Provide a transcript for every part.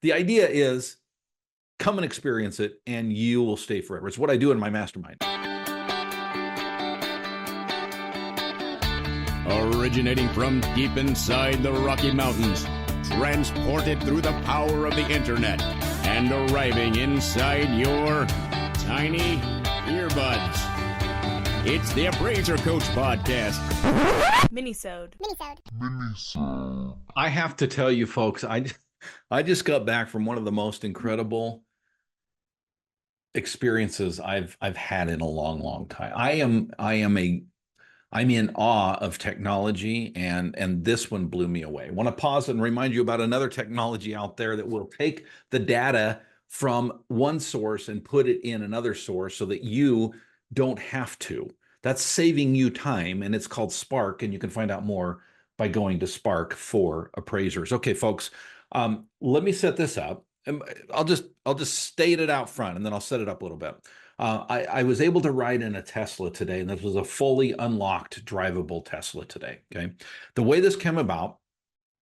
the idea is come and experience it and you will stay forever. It's what I do in my mastermind. Originating from deep inside the Rocky Mountains, transported through the power of the internet, and arriving inside your tiny earbuds. It's the Appraiser Coach Podcast. Minisode. I have to tell you, folks, I just got back from one of the most incredible experiences I've had in a long time. I'm in awe of technology, and this one blew me away. I want to pause and remind you about another technology out there that will take the data from one source and put it in another source so that you don't have to. That's saving you time, and it's called Spark, and you can find out more by going to Spark for appraisers. Okay, folks, let me set this up. I'll just state it out front, and then I'll set it up a little bit. I was able to ride in a Tesla today, and this was a fully unlocked drivable Tesla today. Okay. The way this came about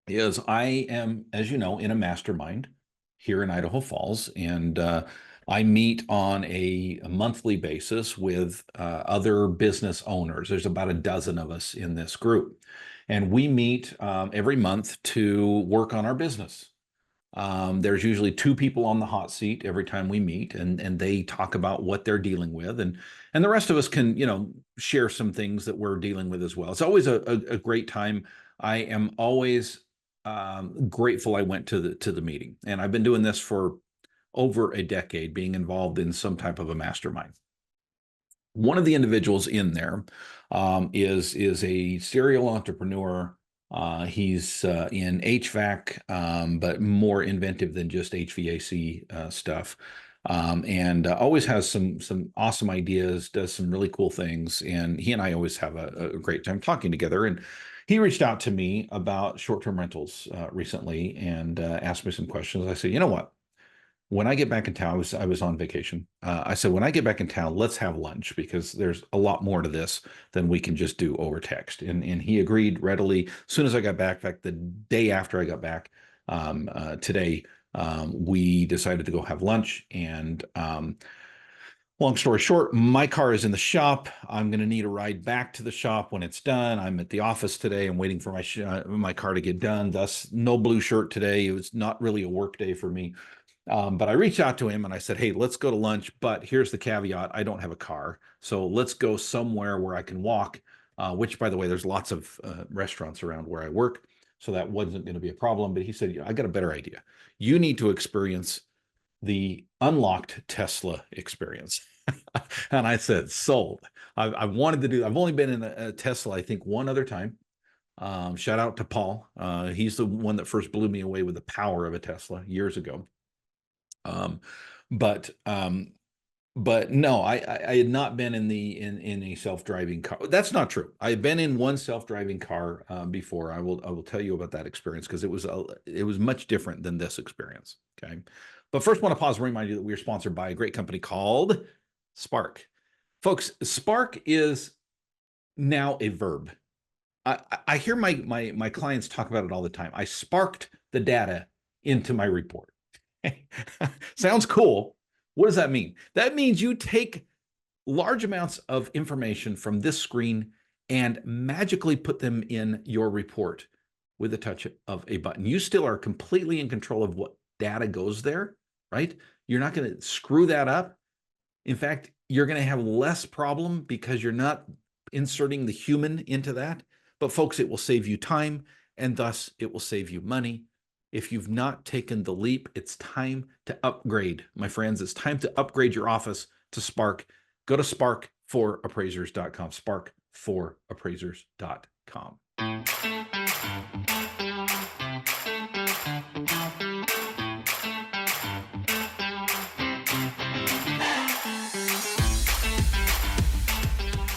is I am, as you know, in a mastermind here in Idaho Falls, and I meet on a monthly basis with other business owners. There's about a dozen of us in this group, and we meet every month to work on our business. There's usually two people on the hot seat every time we meet, and they talk about what they're dealing with, and the rest of us can, share some things that we're dealing with as well. It's always a great time. I am always grateful I went to the meeting, and I've been doing this for over a decade, being involved in some type of a mastermind. One of the individuals in there is a serial entrepreneur. He's in HVAC, but more inventive than just HVAC stuff, and always has some awesome ideas, does some really cool things, and he and I always have a great time talking together. And he reached out to me about short-term rentals recently and asked me some questions. I said, you know what? When I get back in town, I was on vacation. I said, when I get back in town, let's have lunch, because there's a lot more to this than we can just do over text. And he agreed readily. As soon as I got back, in fact, the day after I got back today, we decided to go have lunch. And long story short, my car is in the shop. I'm going to need a ride back to the shop when it's done. I'm at the office today. I'm waiting for my car to get done. Thus, no blue shirt today. It was not really a work day for me. But I reached out to him and I said, hey, let's go to lunch, but here's the caveat. I don't have a car. So let's go somewhere where I can walk, which, by the way, there's lots of restaurants around where I work. So that wasn't going to be a problem. But he said, I got a better idea. You need to experience the unlocked Tesla experience. And I said, sold. I wanted to do, I've only been in a Tesla, I think, one other time. Shout out to Paul. He's the one that first blew me away with the power of a Tesla years ago. But no, I had not been in a self-driving car. That's not true. I had been in one self-driving car before. I will tell you about that experience, because it was much different than this experience. Okay, but first, I want to pause and remind you that we are sponsored by a great company called Spark. Folks, Spark is now a verb. I hear my clients talk about it all the time. I sparked the data into my report. Sounds cool. What does that mean? That means you take large amounts of information from this screen and magically put them in your report with a touch of a button. You still are completely in control of what data goes there, right? You're not going to screw that up. In fact, you're going to have less problem because you're not inserting the human into that. But folks, it will save you time, and thus it will save you money. If you've not taken the leap, it's time to upgrade, my friends. It's time to upgrade your office to Spark. Go to spark4appraisers.com, spark4appraisers.com.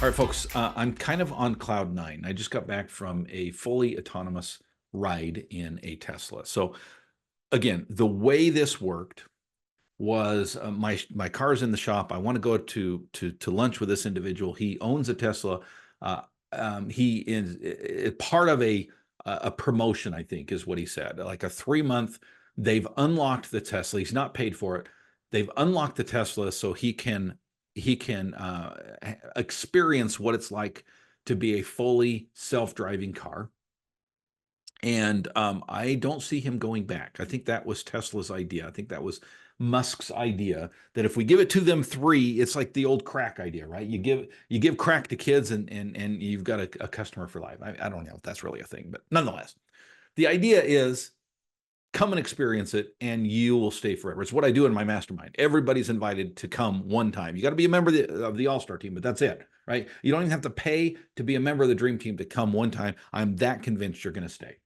All right, folks, I'm kind of on cloud nine. I just got back from a fully autonomous ride in a Tesla. So again, the way this worked was my car's in the shop. I want to go to lunch with this individual. He owns a Tesla. He is part of a promotion, I think is what he said, like a 3-month They've unlocked the Tesla. He's not paid for it. They've unlocked the Tesla so he can experience what it's like to be a fully self-driving car. And I don't see him going back. I think that was Tesla's idea. I think that was Musk's idea, that if we give it to them 3, it's like the old crack idea, right? You give crack to kids and you've got a customer for life. I don't know if that's really a thing, but nonetheless, the idea is come and experience it and you will stay forever. It's what I do in my mastermind. Everybody's invited to come one time. You got to be a member of the All-Star team, but that's it, right? You don't even have to pay to be a member of the Dream Team to come one time. I'm that convinced you're going to stay.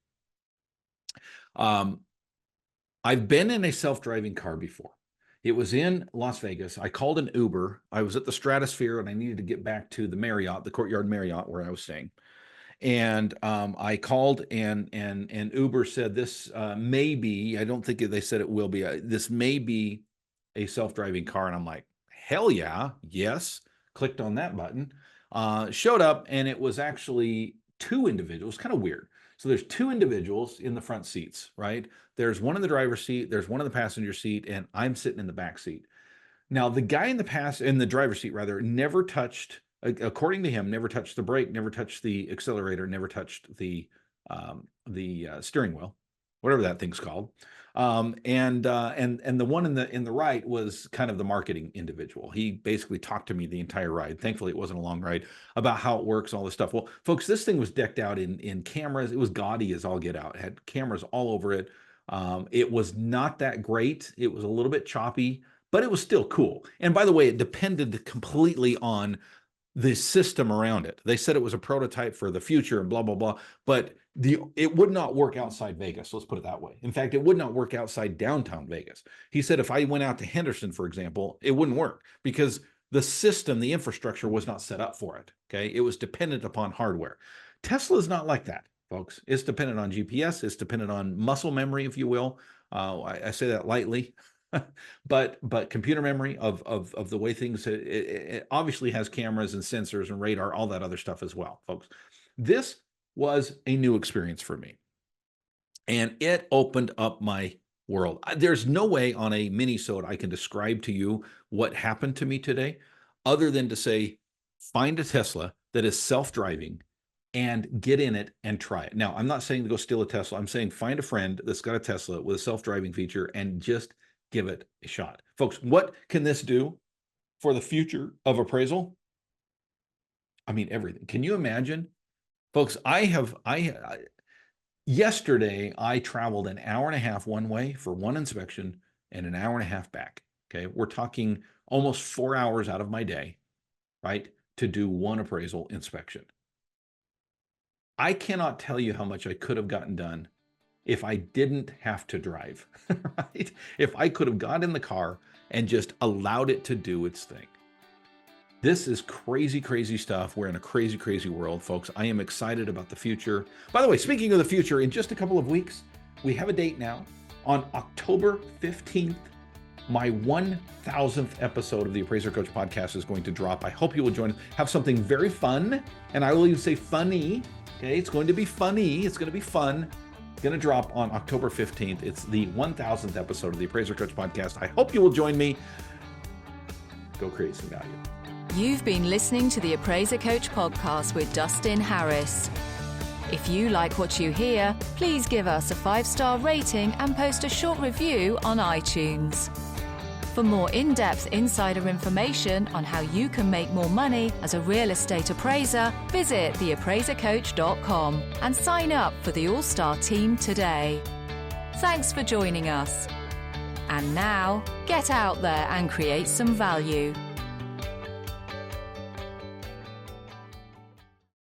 I've been in a self-driving car before. It was in Las Vegas. I called an Uber. I was at the Stratosphere and I needed to get back to the Marriott, the Courtyard Marriott where I was staying. And I called and Uber said this may be, I don't think they said it will be, this may be a self-driving car. And I'm like, hell yeah, yes. Clicked on that button, showed up, and it was actually 2 individuals, kind of weird. So there's 2 individuals in the front seats, right? There's one in the driver's seat, there's one in the passenger seat, and I'm sitting in the back seat. Now, the guy in the driver's seat, rather, never touched, according to him, never touched the brake, never touched the accelerator, never touched the steering wheel, whatever that thing's called. And the one in the right was kind of the marketing individual. He basically talked to me the entire ride. Thankfully, it wasn't a long ride, about how it works, all this stuff. Well, folks, this thing was decked out in cameras. It was gaudy as all get out. It had cameras all over it. It was not that great. It was a little bit choppy, but it was still cool. And by the way, it depended completely on the system around it. They said it was a prototype for the future and blah, blah, blah, but it would not work outside Vegas. Let's put it that way. In fact, it would not work outside downtown Vegas. He said, if I went out to Henderson, for example, it wouldn't work because the system, the infrastructure was not set up for it. Okay. It was dependent upon hardware. Tesla is not like that, folks. It's dependent on GPS. It's dependent on muscle memory, if you will. I say that lightly. but computer memory of the way things, it obviously has cameras and sensors and radar, all that other stuff as well, folks. This was a new experience for me, and it opened up my world. There's no way on a mini-sode I can describe to you what happened to me today, other than to say, find a Tesla that is self-driving and get in it and try it. Now, I'm not saying to go steal a Tesla. I'm saying find a friend that's got a Tesla with a self-driving feature and just give it a shot. Folks, what can this do for the future of appraisal? I mean, everything. Can you imagine? Folks, yesterday I traveled an hour and a half one way for one inspection and an hour and a half back. Okay. We're talking almost 4 hours out of my day, right, to do one appraisal inspection. I cannot tell you how much I could have gotten done if I didn't have to drive, right? If I could have got in the car and just allowed it to do its thing. This is crazy, crazy stuff. We're in a crazy, crazy world, folks. I am excited about the future. By the way, speaking of the future, in just a couple of weeks, we have a date now. On October 15th, my 1000th episode of the Appraiser Coach podcast is going to drop. I hope you will join us. Have something very fun, and I will even say funny. Okay, it's going to be funny. It's going to be fun. Going to drop on October 15th. It's the 1000th episode of the Appraiser Coach podcast. I hope you will join me. Go create some value. You've been listening to the Appraiser Coach podcast with Dustin Harris. If you like what you hear, please give us a 5-star rating and post a short review on iTunes. For more in-depth insider information on how you can make more money as a real estate appraiser, visit theappraisercoach.com and sign up for the All-Star team today. Thanks for joining us. And now, get out there and create some value.